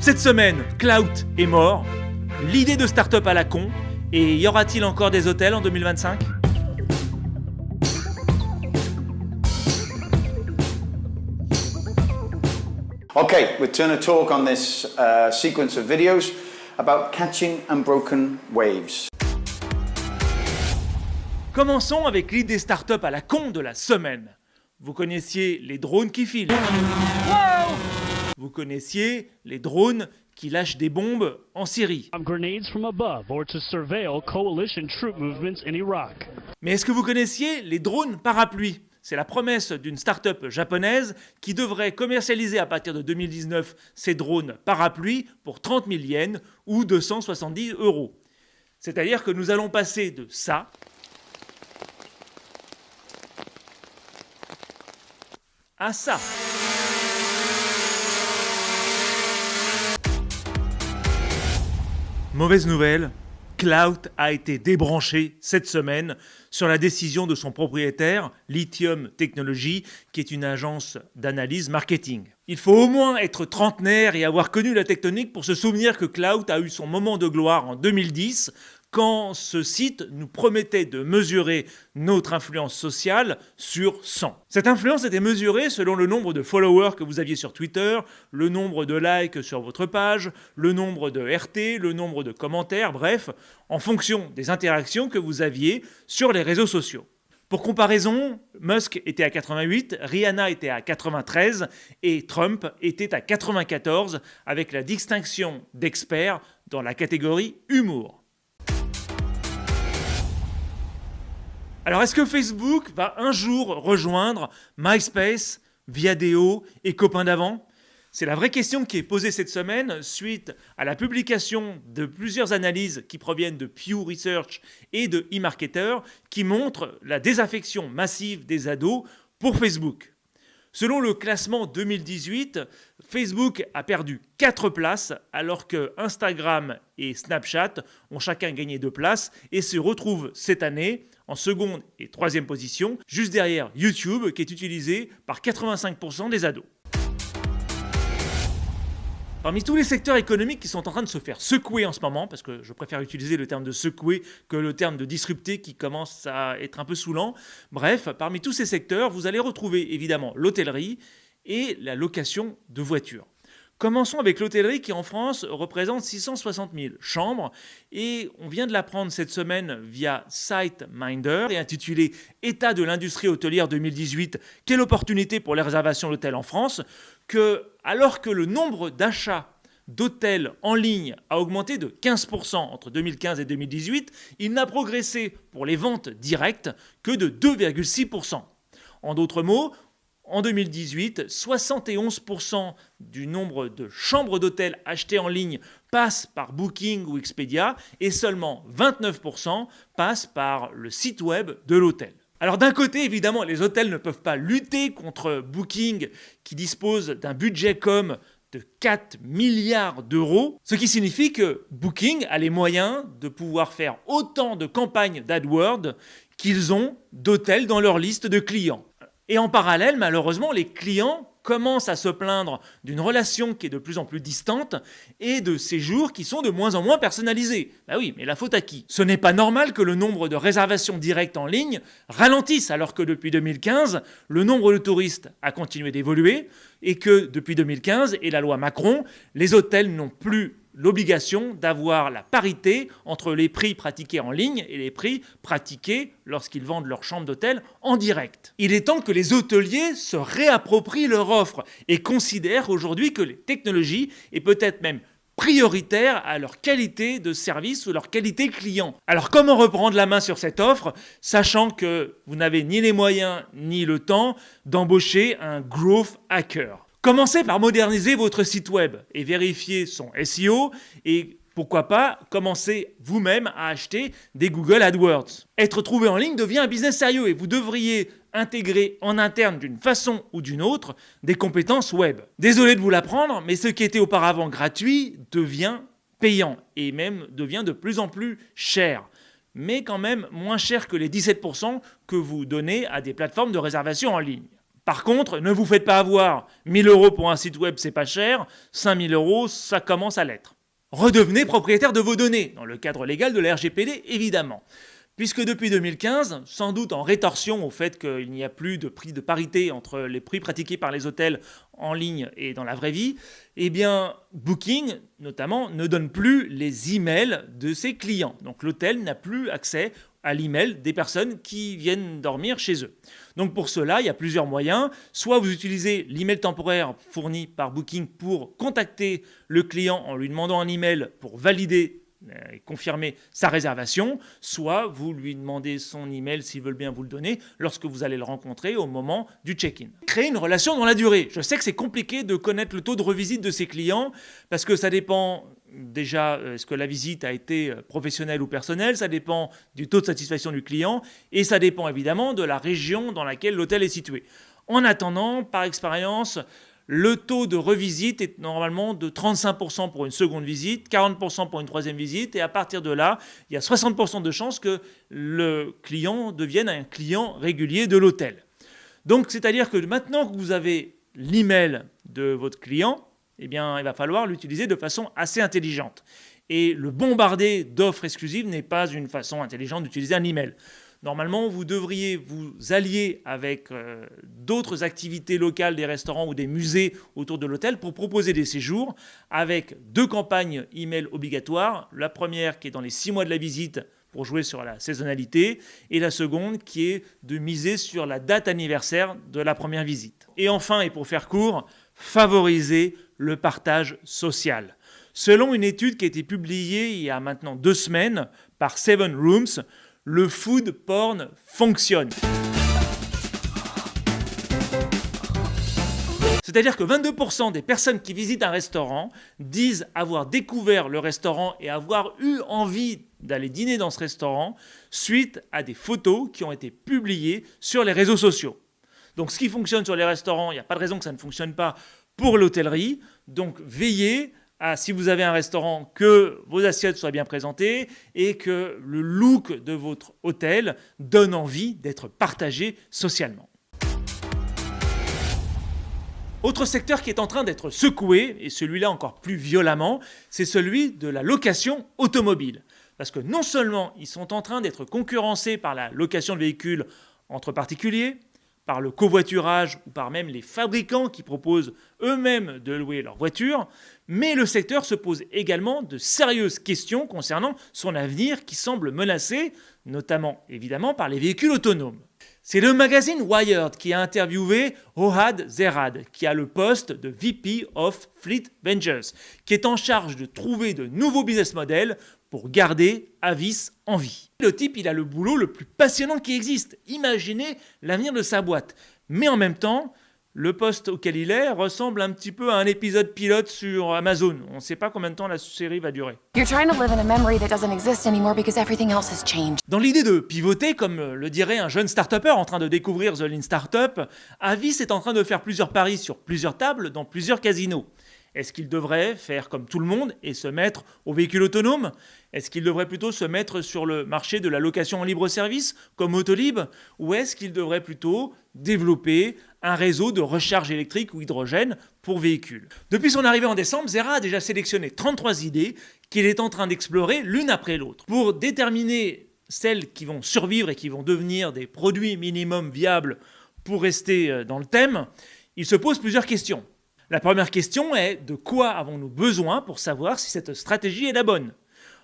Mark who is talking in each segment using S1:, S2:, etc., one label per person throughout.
S1: Cette semaine, Clout est mort, l'idée de start-up à la con, et y aura-t-il encore des hôtels en 2025 ?
S2: Okay, we turn a talk on this sequence of videos about catching unbroken waves.
S1: Commençons avec l'idée start-up à la con de la semaine. Vous connaissiez les drones qui filent. Wow! Vous connaissiez les drones qui lâchent des bombes en Syrie.
S3: Grenades from above or to surveil coalition troop movements in Iraq.
S1: Mais est-ce que vous connaissiez les drones parapluies ? C'est la promesse d'une start-up japonaise qui devrait commercialiser à partir de 2019 ces drones parapluies pour 30 000 yens ou 270 €. C'est-à-dire que nous allons passer de ça à ça. Mauvaise nouvelle, Clout a été débranché cette semaine sur la décision de son propriétaire, Lithium Technology, qui est une agence d'analyse marketing. Il faut au moins être trentenaire et avoir connu la tectonique pour se souvenir que Clout a eu son moment de gloire en 2010, quand ce site nous promettait de mesurer notre influence sociale sur 100. Cette influence était mesurée selon le nombre de followers que vous aviez sur Twitter, le nombre de likes sur votre page, le nombre de RT, le nombre de commentaires, bref, en fonction des interactions que vous aviez sur les réseaux sociaux. Pour comparaison, Musk était à 88, Rihanna était à 93 et Trump était à 94, avec la distinction d'expert dans la catégorie humour. Alors, est-ce que Facebook va un jour rejoindre MySpace, Viadeo et Copains d'avant ? C'est la vraie question qui est posée cette semaine suite à la publication de plusieurs analyses qui proviennent de Pew Research et de eMarketer qui montrent la désaffection massive des ados pour Facebook. Selon le classement 2018, Facebook a perdu 4 places alors que Instagram et Snapchat ont chacun gagné 2 places et se retrouvent cette année en seconde et troisième position, juste derrière YouTube qui est utilisé par 85% des ados. Parmi tous les secteurs économiques qui sont en train de se faire secouer en ce moment, parce que je préfère utiliser le terme de secouer que le terme de disrupter qui commence à être un peu saoulant, bref, parmi tous ces secteurs, vous allez retrouver évidemment l'hôtellerie et la location de voitures. Commençons avec l'hôtellerie qui en France représente 660 000 chambres et on vient de l'apprendre cette semaine via SiteMinder et intitulé « État de l'industrie hôtelière 2018, quelle opportunité pour les réservations d'hôtels en France ?» que alors que le nombre d'achats d'hôtels en ligne a augmenté de 15% entre 2015 et 2018, il n'a progressé pour les ventes directes que de 2,6%. En d'autres mots, en 2018, 71% du nombre de chambres d'hôtel achetées en ligne passent par Booking ou Expedia et seulement 29% passent par le site web de l'hôtel. Alors d'un côté, évidemment, les hôtels ne peuvent pas lutter contre Booking qui dispose d'un budget com de 4 milliards d'euros, ce qui signifie que Booking a les moyens de pouvoir faire autant de campagnes d'AdWords qu'ils ont d'hôtels dans leur liste de clients. Et en parallèle, malheureusement, les clients commencent à se plaindre d'une relation qui est de plus en plus distante et de séjours qui sont de moins en moins personnalisés. Bah oui, mais la faute à qui ? Ce n'est pas normal que le nombre de réservations directes en ligne ralentisse alors que depuis 2015, le nombre de touristes a continué d'évoluer et que depuis 2015 et la loi Macron, les hôtels n'ont plus l'obligation d'avoir la parité entre les prix pratiqués en ligne et les prix pratiqués lorsqu'ils vendent leur chambre d'hôtel en direct. Il est temps que les hôteliers se réapproprient leur offre et considèrent aujourd'hui que les technologies et peut-être même prioritaires à leur qualité de service ou leur qualité client. Alors comment reprendre la main sur cette offre, sachant que vous n'avez ni les moyens ni le temps d'embaucher un growth hacker ? Commencez par moderniser votre site web et vérifier son SEO et pourquoi pas commencer vous-même à acheter des Google AdWords. Être trouvé en ligne devient un business sérieux et vous devriez intégrer en interne d'une façon ou d'une autre des compétences web. Désolé de vous l'apprendre, mais ce qui était auparavant gratuit devient payant et même devient de plus en plus cher. Mais quand même moins cher que les 17% que vous donnez à des plateformes de réservation en ligne. Par contre, ne vous faites pas avoir. 1 000 € pour un site web, c'est pas cher. 5 000 €, ça commence à l'être. Redevenez propriétaire de vos données, dans le cadre légal de la RGPD, évidemment. Puisque depuis 2015, sans doute en rétorsion au fait qu'il n'y a plus de prix de parité entre les prix pratiqués par les hôtels en ligne et dans la vraie vie, eh bien, Booking, notamment, ne donne plus les emails de ses clients. Donc l'hôtel n'a plus accès à l'email des personnes qui viennent dormir chez eux. Donc pour cela, il y a plusieurs moyens. Soit vous utilisez l'email temporaire fourni par Booking pour contacter le client en lui demandant un email pour valider et confirmer sa réservation, soit vous lui demandez son email s'il veut bien vous le donner lorsque vous allez le rencontrer au moment du check-in. Créer une relation dans la durée. Je sais que c'est compliqué de connaître le taux de revisite de ses clients parce que ça dépend déjà, est-ce que la visite a été professionnelle ou personnelle, ça dépend du taux de satisfaction du client et ça dépend évidemment de la région dans laquelle l'hôtel est situé. En attendant, par expérience, le taux de revisite est normalement de 35% pour une seconde visite, 40% pour une troisième visite, et à partir de là, il y a 60% de chances que le client devienne un client régulier de l'hôtel. Donc, c'est-à-dire que maintenant que vous avez l'email de votre client, eh bien, il va falloir l'utiliser de façon assez intelligente. Et le bombarder d'offres exclusives n'est pas une façon intelligente d'utiliser un email. Normalement, vous devriez vous allier avec d'autres activités locales des restaurants ou des musées autour de l'hôtel pour proposer des séjours avec 2 campagnes email obligatoires. La première qui est dans les 6 mois de la visite pour jouer sur la saisonnalité et la seconde qui est de miser sur la date anniversaire de la première visite. Et enfin, et pour faire court, favoriser le partage social. Selon une étude qui a été publiée il y a maintenant 2 semaines par 7 Rooms, le food porn fonctionne. C'est-à-dire que 22% des personnes qui visitent un restaurant disent avoir découvert le restaurant et avoir eu envie d'aller dîner dans ce restaurant suite à des photos qui ont été publiées sur les réseaux sociaux. Donc ce qui fonctionne sur les restaurants, il n'y a pas de raison que ça ne fonctionne pas pour l'hôtellerie. Donc veillez à, si vous avez un restaurant, que vos assiettes soient bien présentées et que le look de votre hôtel donne envie d'être partagé socialement. Autre secteur qui est en train d'être secoué, et celui-là encore plus violemment, c'est celui de la location automobile. Parce que non seulement ils sont en train d'être concurrencés par la location de véhicules entre particuliers, par le covoiturage ou par même les fabricants qui proposent eux-mêmes de louer leur voiture, mais le secteur se pose également de sérieuses questions concernant son avenir qui semble menacé, notamment évidemment par les véhicules autonomes. C'est le magazine Wired qui a interviewé Ohad Zerad, qui a le poste de VP of Fleet Ventures, qui est en charge de trouver de nouveaux business models pour garder Avis en vie. Le type, il a le boulot le plus passionnant qui existe. Imaginez l'avenir de sa boîte. Mais en même temps, le poste auquel il est ressemble un petit peu à un épisode pilote sur Amazon. On ne sait pas combien de temps la série va durer.
S4: You're trying to live in a memory that doesn't exist anymore because everything else has changed.
S1: Dans l'idée de pivoter, comme le dirait un jeune start-upper en train de découvrir The Lean Startup, Avis est en train de faire plusieurs paris sur plusieurs tables dans plusieurs casinos. Est-ce qu'il devrait faire comme tout le monde et se mettre au véhicule autonome ? Est-ce qu'il devrait plutôt se mettre sur le marché de la location en libre-service, comme Autolib ? Ou est-ce qu'il devrait plutôt développer un réseau de recharge électrique ou hydrogène pour véhicules ? Depuis son arrivée en décembre, Zera a déjà sélectionné 33 idées qu'il est en train d'explorer l'une après l'autre. Pour déterminer celles qui vont survivre et qui vont devenir des produits minimum viables pour rester dans le thème, il se pose plusieurs questions. La première question est de quoi avons-nous besoin pour savoir si cette stratégie est la bonne ?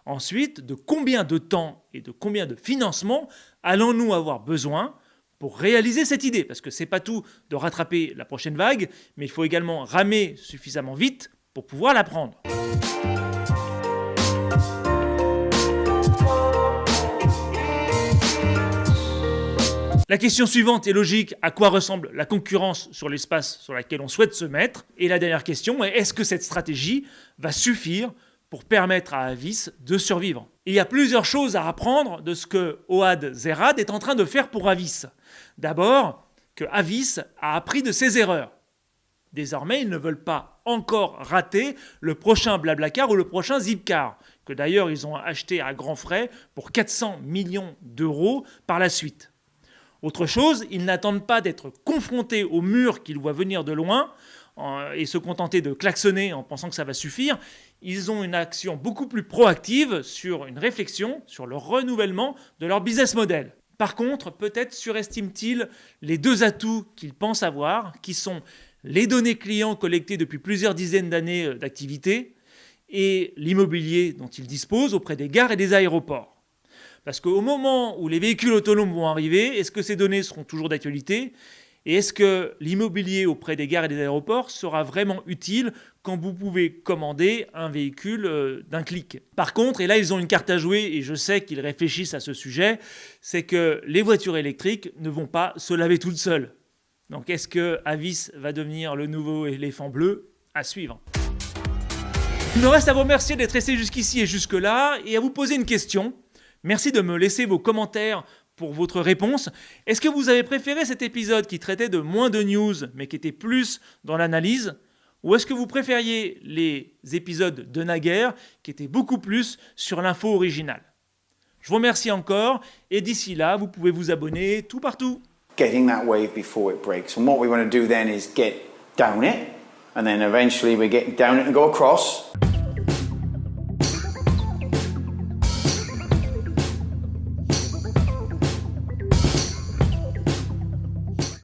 S1: Ensuite, de combien de temps et de combien de financement allons-nous avoir besoin pour réaliser cette idée ? Parce que c'est pas tout de rattraper la prochaine vague, mais il faut également ramer suffisamment vite pour pouvoir la prendre. La question suivante est logique, à quoi ressemble la concurrence sur l'espace sur lequel on souhaite se mettre ? Et la dernière question est, est-ce que cette stratégie va suffire pour permettre à Avis de survivre ? Il y a plusieurs choses à apprendre de ce que Ohad Zerad est en train de faire pour Avis. D'abord, que Avis a appris de ses erreurs. Désormais, ils ne veulent pas encore rater le prochain Blablacar ou le prochain Zipcar, que d'ailleurs ils ont acheté à grands frais pour 400 millions d'euros par la suite. Autre chose, ils n'attendent pas d'être confrontés au mur qu'ils voient venir de loin et se contenter de klaxonner en pensant que ça va suffire. Ils ont une action beaucoup plus proactive sur une réflexion sur le renouvellement de leur business model. Par contre, peut-être surestiment-ils les deux atouts qu'ils pensent avoir, qui sont les données clients collectées depuis plusieurs dizaines d'années d'activité et l'immobilier dont ils disposent auprès des gares et des aéroports. Parce qu'au moment où les véhicules autonomes vont arriver, est-ce que ces données seront toujours d'actualité ? Et est-ce que l'immobilier auprès des gares et des aéroports sera vraiment utile quand vous pouvez commander un véhicule d'un clic ? Par contre, et là ils ont une carte à jouer et je sais qu'ils réfléchissent à ce sujet, c'est que les voitures électriques ne vont pas se laver toutes seules. Donc est-ce que Avis va devenir le nouveau éléphant bleu ? À suivre. Il me reste à vous remercier d'être resté jusqu'ici et jusque-là et à vous poser une question. Merci de me laisser vos commentaires pour votre réponse. Est-ce que vous avez préféré cet épisode qui traitait de moins de news, mais qui était plus dans l'analyse ? Ou est-ce que vous préfériez les épisodes de naguère, qui étaient beaucoup plus sur l'info originale ? Je vous remercie encore, et d'ici là, vous pouvez vous abonner tout partout.
S2: Getting that wave before it breaks. And what we want to do then is get down it, and then eventually we get down it and go across.